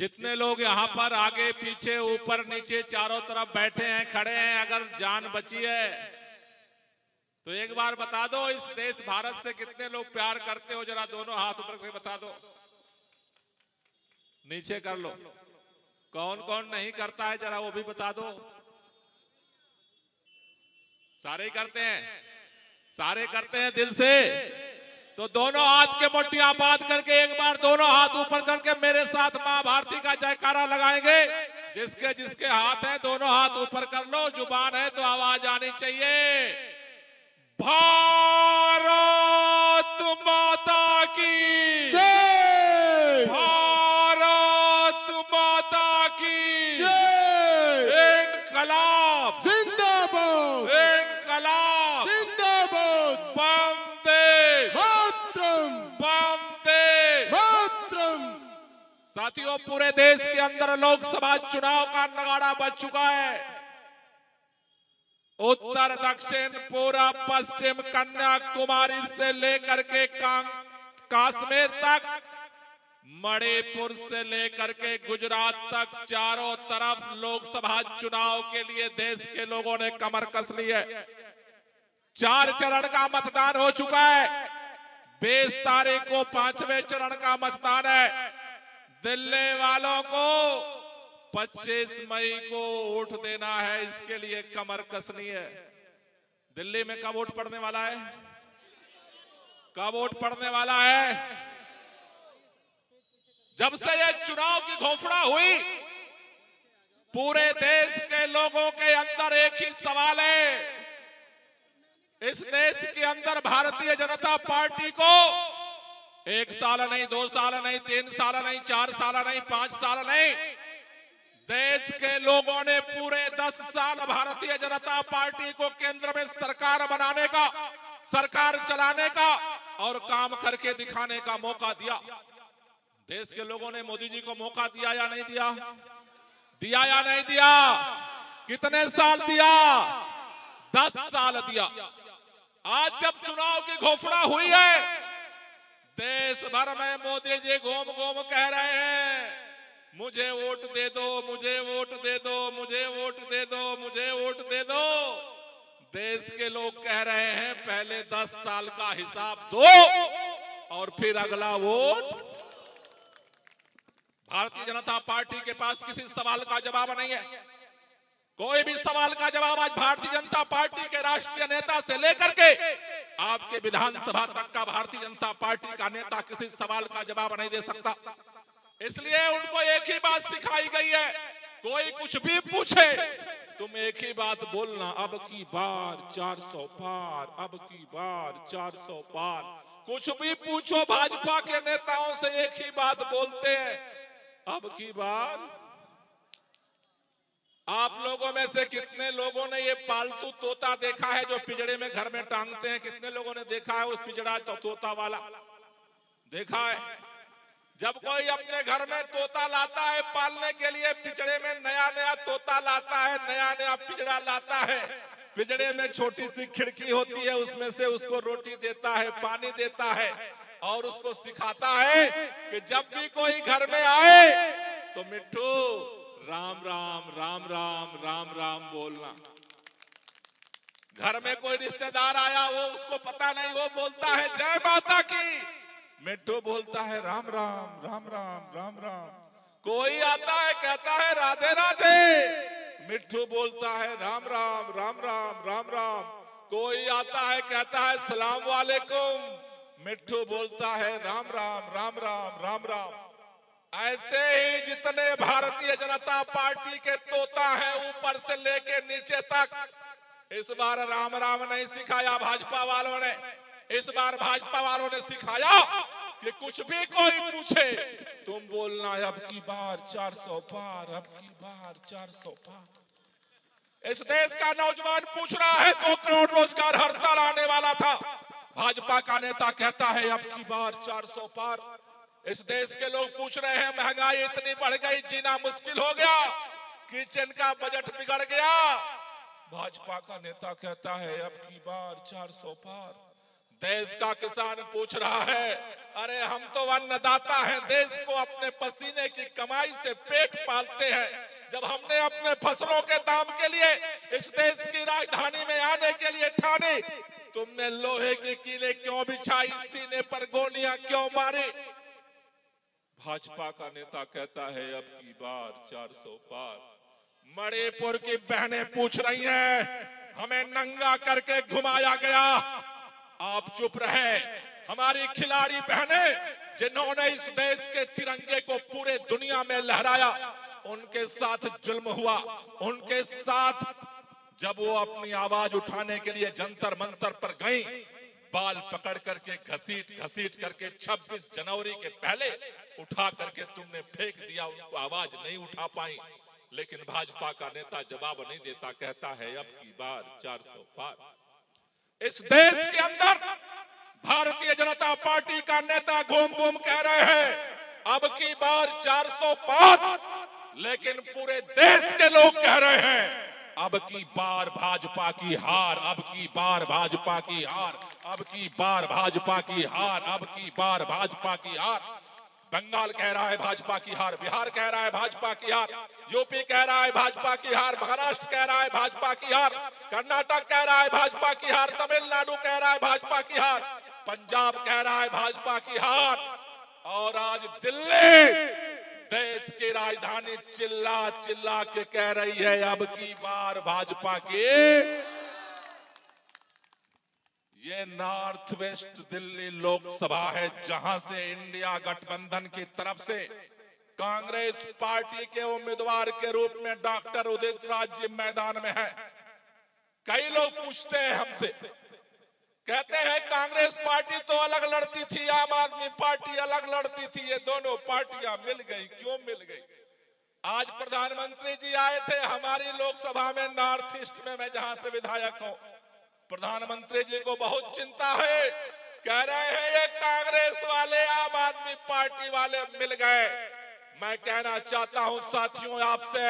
जितने लोग यहाँ पर आगे पीछे ऊपर नीचे चारों तरफ बैठे हैं खड़े हैं, अगर जान बची है तो एक बार बता दो, इस देश भारत से कितने लोग प्यार करते हो? जरा दोनों हाथ ऊपर करके बता दो, नीचे कर लो। कौन कौन नहीं करता है जरा वो भी बता दो। सारे ही करते हैं, सारे करते हैं दिल से। तो दोनों हाथ के मुट्ठियां बांध करके एक बार दोनों हाथ ऊपर करके मेरे साथ मां भारती का जयकारा लगाएंगे। जिसके जिसके हाथ है दोनों हाथ ऊपर कर लो, जुबान है तो आवाज आनी चाहिए। भारत माता की जय, भारत माता की जय, इनकलाब जिंदाबाद, इनकलाब, जिंदाबाद, वंदे मातरम, वंदे मातरम। साथियों, पूरे देश के अंदर लोकसभा चुनाव का नगाड़ा बज चुका है। उत्तर दक्षिण पूर्व पश्चिम कन्याकुमारी से लेकर के कश्मीर तक, मणिपुर से लेकर के गुजरात तक, चारों तरफ लोकसभा चुनाव के लिए देश के लोगों ने कमर कस ली है। 4 चरण का मतदान हो चुका है। 20 तारीख को 5वें चरण का मतदान है। दिल्ली वालों को 25 मई को वोट देना है, इसके लिए कमर कसनी है। दिल्ली में कब वोट पड़ने वाला है? कब वोट पड़ने वाला है? जब से ये चुनाव की घोषणा हुई, पूरे देश के लोगों के अंदर एक ही सवाल है। इस देश के अंदर भारतीय जनता पार्टी को 1 साल नहीं, 2 साल नहीं, 3 साल नहीं, 4 साल नहीं, 5 साल नहीं, देश के लोगों ने पूरे 10 साल भारतीय जनता पार्टी को केंद्र में सरकार बनाने का, सरकार चलाने का और काम करके दिखाने का मौका दिया। देश के लोगों ने मोदी जी को मौका दिया या नहीं दिया? दिया या नहीं दिया? कितने साल दिया? 10 साल दिया। आज जब चुनाव की घोषणा हुई है, देश भर में मोदी जी घूम घूम कह रहे हैं, मुझे वोट दे दो, मुझे वोट दे दो, मुझे वोट दे दो, मुझे वोट दे दो। देश के लोग कह रहे हैं पहले 10 साल का हिसाब दो और फिर अगला वोट। भारतीय जनता पार्टी के पास किसी सवाल का जवाब नहीं है। कोई भी सवाल का जवाब आज भारतीय जनता पार्टी के राष्ट्रीय नेता से लेकर के आपके विधानसभा तक का भारतीय जनता पार्टी का नेता किसी सवाल का जवाब नहीं दे सकता। इसलिए उनको एक ही बात सिखाई गई है, कोई कुछ भी पूछे तुम एक ही बात बोलना, अब की बार 400 पार, अब की बार 400 पार। कुछ भी पूछो, भाजपा के नेताओं से एक ही बात बोलते हैं, अब की बार। आप लोगों में से कितने लोगों ने ये पालतू तोता देखा है जो पिंजड़े में घर में टांगते हैं? कितने लोगों ने देखा है उस पिंजड़ा तोता वाला? देखा है? जब कोई अपने घर में तोता लाता है पालने के लिए, पिंजड़े में नया नया तोता लाता है, नया नया पिंजड़ा लाता है, पिंजड़े में छोटी सी खिड़की होती है, उसमें से उसको रोटी देता है, पानी देता है और उसको सिखाता है कि जब भी कोई घर में आए तो मिट्ठू राम राम राम राम राम राम बोलना। घर में कोई रिश्तेदार आया, वो उसको पता नहीं, वो बोलता है जय माता की, मिट्ठू बोलता है राम राम राम राम राम राम। कोई आता है कहता है राधे राधे, मिट्ठू बोलता है राम राम राम राम राम राम। कोई आता है कहता है सलाम वालेकुम, मिट्ठू बोलता है राम राम राम राम राम राम। ऐसे ही जितने भारतीय जनता पार्टी के तोता हैं ऊपर से लेके नीचे तक, इस बार राम राम नहीं सिखाया भाजपा वालों ने। इस बार भाजपा वालों ने सिखाया कि कुछ भी कोई पूछे तुम बोलना अब की बार 400 पार, अब की बार 400 पार। इस देश का नौजवान पूछ रहा है 2 करोड़ रोजगार हर साल आने वाला था, भाजपा का नेता कहता है अब की बार 400 पार। इस देश के लोग पूछ रहे हैं महंगाई इतनी बढ़ गई, जीना मुश्किल हो गया, किचन का बजट बिगड़ गया, भाजपा का नेता कहता है अब की बार 400 पार। देश का किसान पूछ रहा है अरे हम तो अन्नदाता हैं, देश को अपने पसीने की कमाई से पेट पालते हैं। जब हमने अपने फसलों के दाम के लिए इस देश की राजधानी में आने के लिए ठानी, तुमने लोहे की कीलें क्यों बिछाई, सीने पर गोलियां क्यों मारी? भाजपा का नेता कहता है अब की बार 400 पार। मणिपुर की बहनें पूछ रही हैं, हमें नंगा करके घुमाया गया, आप चुप रहे। हमारी खिलाड़ी बहनें जिन्होंने इस देश के तिरंगे को पूरे दुनिया में लहराया, उनके साथ जुल्म हुआ। उनके साथ जब वो अपनी आवाज उठाने के लिए जंतर मंतर पर गई, बाल पकड़ करके घसीट घसीट करके 26 जनवरी के पहले उठा करके तुमने फेंक दिया, उनको आवाज नहीं उठा पाई। लेकिन भाजपा का नेता जवाब नहीं देता, कहता है अब की बार 400 पार। इस देश के अंदर भारतीय जनता पार्टी का नेता घूम घूम कह रहे हैं अब की बार 400 पार, लेकिन पूरे देश के लोग कह रहे हैं अब की बार भाजपा की हार, अब की बार भाजपा की हार, अब की बार भाजपा की हार, अब की बार भाजपा की हार। बंगाल कह रहा है भाजपा की हार, बिहार कह रहा है भाजपा की हार, यूपी कह रहा है भाजपा की हार, महाराष्ट्र कह रहा है भाजपा की हार, कर्नाटक कह रहा है भाजपा की हार, तमिलनाडु कह रहा है भाजपा की हार, पंजाब कह रहा है भाजपा की हार, और आज दिल्ली देश की राजधानी चिल्ला चिल्ला के कह रही है अब की बार भाजपा की। ये नॉर्थ वेस्ट दिल्ली लोकसभा है, जहां से इंडिया गठबंधन की तरफ से कांग्रेस पार्टी के उम्मीदवार के रूप में डॉक्टर उदित राज जी मैदान में है। कई लोग पूछते हैं हमसे, कहते हैं कांग्रेस पार्टी तो अलग लड़ती थी, आम आदमी पार्टी अलग लड़ती थी, ये दोनों पार्टियां मिल गई, क्यों मिल गई? आज प्रधानमंत्री जी आए थे हमारी लोकसभा में, नॉर्थ ईस्ट में, मैं जहां से विधायक हूं। प्रधानमंत्री जी को बहुत चिंता है, कह रहे हैं ये कांग्रेस वाले आम आदमी पार्टी वाले मिल गए। मैं कहना चाहता हूं साथियों आपसे,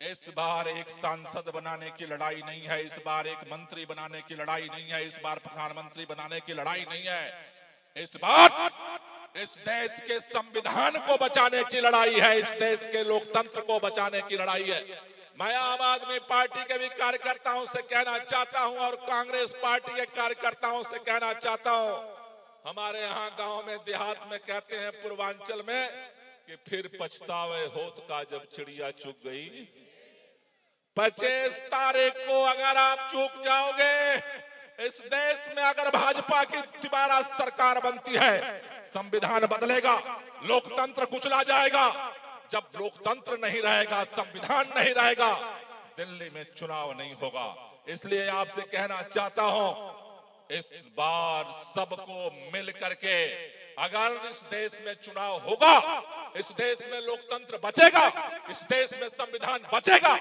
इस बार एक सांसद बनाने की लड़ाई नहीं है, इस बार एक मंत्री बनाने की लड़ाई नहीं है, इस बार प्रधानमंत्री बनाने की लड़ाई नहीं है। इस बार इस देश के संविधान को बचाने की लड़ाई है, इस देश के लोकतंत्र को बचाने की लड़ाई है। मैं आम आदमी पार्टी के भी कार्यकर्ताओं से कहना चाहता हूं और कांग्रेस पार्टी के कार्यकर्ताओं से कहना चाहता हूं, हमारे यहाँ गांव में देहात में कहते हैं पूर्वांचल में कि फिर पछतावे होत का जब चिड़िया चुग गई। 25 तारीख को अगर आप चूक जाओगे, इस देश में अगर भाजपा की दोबारा सरकार बनती है, संविधान बदलेगा, लोकतंत्र कुचला जाएगा। जब लोकतंत्र नहीं रहेगा, संविधान नहीं रहेगा, दिल्ली में चुनाव नहीं होगा। इसलिए आपसे कहना चाहता हूं, इस बार सबको मिल करके अगर इस देश में चुनाव होगा, इस देश में लोकतंत्र बचेगा, इस देश में संविधान बचेगा,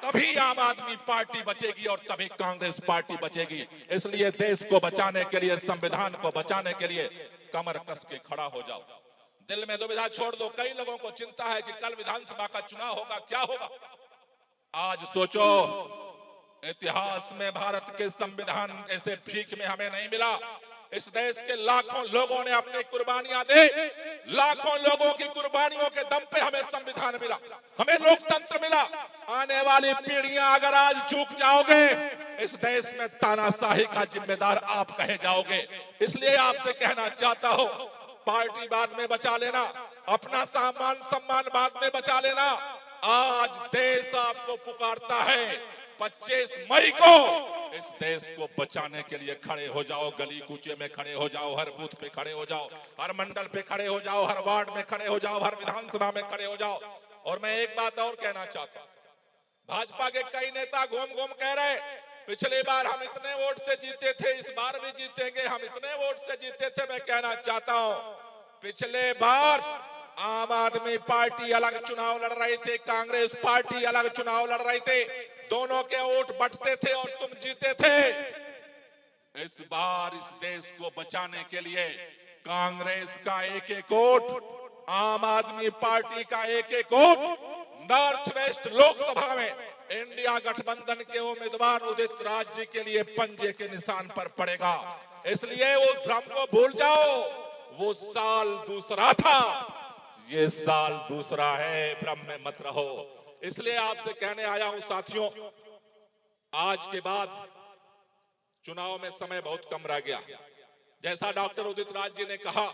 तभी आम आदमी पार्टी बचेगी और तभी कांग्रेस पार्टी बचेगी। इसलिए देश को बचाने के लिए, संविधान को बचाने के लिए कमर कस के खड़ा हो जाओ। दिल में दुविधा छोड़ दो। कई लोगों को चिंता है कि कल विधानसभा का चुनाव होगा, क्या होगा। आज सोचो, इतिहास में भारत के संविधान ऐसे भीख में हमें नहीं मिला। इस देश के लाखों लोगों ने अपनी कुर्बानियां दी, लाखों लोगों की कुर्बानियों के दम पे हमें संविधान मिला, हमें लोकतंत्र मिला। आने वाली पीढ़ियां अगर आज चूक जाओगे, इस देश में तानाशाही का जिम्मेदार आप कहे जाओगे। इसलिए आपसे कहना चाहता हूं, पार्टी बाद में बचा लेना, अपना सामान सम्मान बाद में बचा लेना। आज देश आपको पुकारता है, 25 मई को इस देश को बचाने के लिए खड़े हो जाओ। गली कूचे में खड़े हो जाओ, हर बूथ पे खड़े हो जाओ, हर मंडल पे खड़े हो जाओ, हर वार्ड में खड़े हो जाओ, हर विधानसभा में खड़े हो जाओ। और मैं एक बात और कहना चाहता हूं, भाजपा के कई नेता घूम घूम कह रहे, पिछली बार हम इतने वोट से जीते थे, इस बार भी जीतेंगे, हम इतने वोट से जीते थे। मैं कहना चाहता हूं, पिछले बार आम आदमी पार्टी अलग चुनाव लड़ रही थी, कांग्रेस पार्टी अलग चुनाव लड़ रही थी, दोनों के वोट बंटते थे और तुम जीते थे। इस बार इस देश को बचाने के लिए कांग्रेस का एक एक वोट, आम आदमी पार्टी का एक एक वोट नॉर्थ वेस्ट लोकसभा में इंडिया गठबंधन के उम्मीदवार उदित राज जी के लिए पंजे के निशान पर पड़ेगा। इसलिए वो भ्रम को भूल जाओ, वो साल दूसरा था, ये साल दूसरा है, भ्रम में मत रहो। इसलिए आपसे कहने आया हूं साथियों, आज के बाद चुनाव में समय बहुत कम रह गया। जैसा डॉक्टर उदित राज जी ने कहा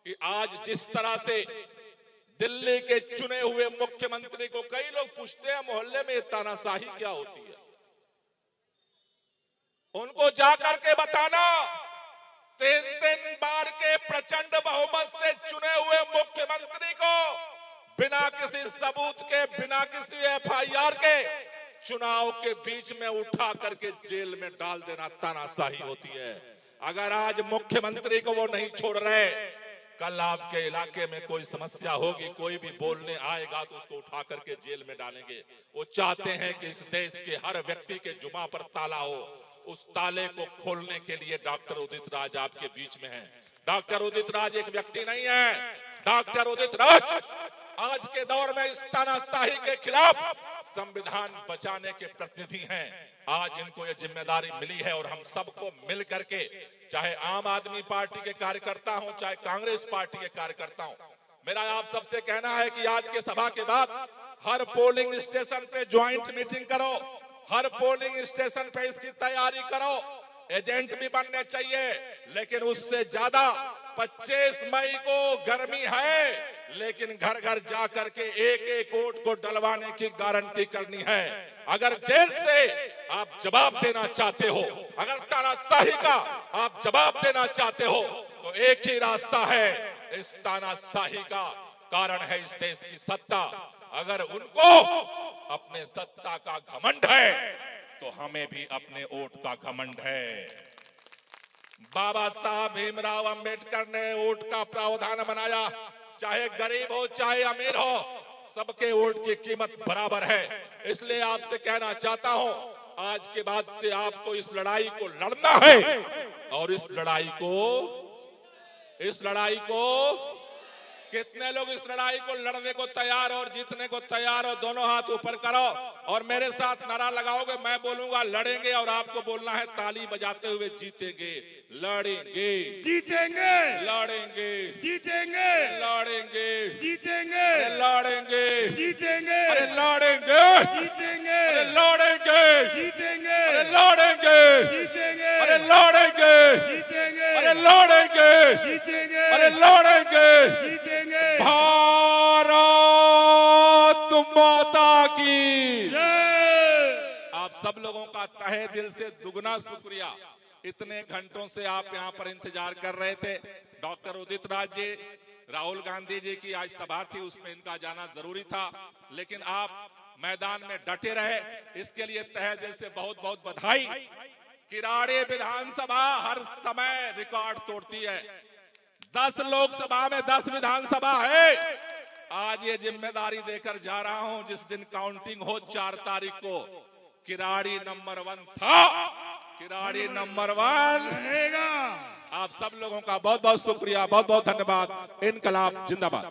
कि आज जिस तरह से दिल्ली के चुने हुए मुख्यमंत्री को कई लोग पूछते हैं मोहल्ले में तानाशाही क्या होती है, उनको जाकर के बताना 3 बार के प्रचंड बहुमत से चुने हुए मुख्यमंत्री को बिना किसी सबूत के, बिना किसी FIR के चुनाव के बीच में उठा करके जेल में डाल देना तानाशाही होती है। अगर आज मुख्यमंत्री को वो नहीं छोड़ रहे, कल आपके इलाके में कोई समस्या होगी, कोई भी बोलने आएगा तो उसको उठा करके जेल में डालेंगे। वो चाहते हैं कि इस देश के हर व्यक्ति के जुबान पर ताला हो। उस ताले को खोलने के लिए डॉक्टर उदित राज आपके बीच में है। डॉक्टर उदित राज एक व्यक्ति नहीं है, डॉक्टर उदित राज आज के दौर में इस तानाशाही के खिलाफ संविधान बचाने के प्रतिनिधि हैं। आज इनको ये जिम्मेदारी मिली है और हम सबको मिल करके, चाहे आम आदमी पार्टी के कार्यकर्ता हो, चाहे कांग्रेस पार्टी के कार्यकर्ता हो, मेरा आप सबसे कहना है कि आज के सभा के बाद हर पोलिंग स्टेशन पे ज्वाइंट मीटिंग करो, हर पोलिंग स्टेशन पे इसकी तैयारी करो। एजेंट भी बनने चाहिए, लेकिन उससे ज्यादा 25 मई को गर्मी है, लेकिन घर घर जाकर के एक वोट को डलवाने की गारंटी करनी है। अगर जेल से आप जवाब देना चाहते हो, अगर तानाशाही का आप जवाब देना चाहते हो, तो एक ही रास्ता है। इस तानाशाही का कारण है इस देश की सत्ता। अगर उनको अपने सत्ता का घमंड है, तो हमें भी अपने वोट का घमंड है। बाबा साहब भीमराव अंबेडकर ने वोट का प्रावधान बनाया, चाहे गरीब हो चाहे अमीर हो, सबके वोट की कीमत बराबर है। इसलिए आपसे कहना चाहता हूं, आज के बाद से आपको इस लड़ाई को लड़ना है, और इस लड़ाई को कितने लोग इस लड़ाई को लड़ने को तैयार और जीतने को तैयार हो? दोनों हाथ ऊपर करो और मेरे साथ नारा लगाओगे। मैं बोलूंगा लड़ेंगे और आपको बोलना है ताली बजाते हुए जीतेंगे, लड़ेंगे, जीतेंगे, लड़ेंगे, जीतेंगे, लड़ेंगे, जीतेंगे, लड़ेंगे, जीतेंगे, अरे लड़ेंगे, जीतेंगे, अरे लड़ेंगे, जीतेंगे, अरे लड़ेंगे, जीतेंगे, अरे लड़ेंगे, जीतेंगे, अरे लड़ेंगे, जीतेंगे, अरे लड़ेंगे। जीतेंगे। भारत माता की जय। आप सब लोगों का तहे दिल से दुगना शुक्रिया। इतने घंटों से आप यहाँ पर इंतजार कर रहे थे। डॉक्टर उदित राज जी, राहुल गांधी जी की आज सभा थी, उसमें इनका जाना जरूरी था, लेकिन आप मैदान में डटे रहे, इसके लिए तहे दिल से बहुत बहुत बधाई। किराड़ी विधानसभा हर समय रिकॉर्ड तोड़ती है। 10 लोकसभा में 10 विधानसभा है। आज ये जिम्मेदारी देकर जा रहा हूं, जिस दिन काउंटिंग हो 4 तारीख को, किराड़ी नंबर 1 था, किराड़ी नंबर 1 रहेगा। आप सब लोगों का बहुत बहुत शुक्रिया, बहुत बहुत धन्यवाद। इनकलाब जिंदाबाद।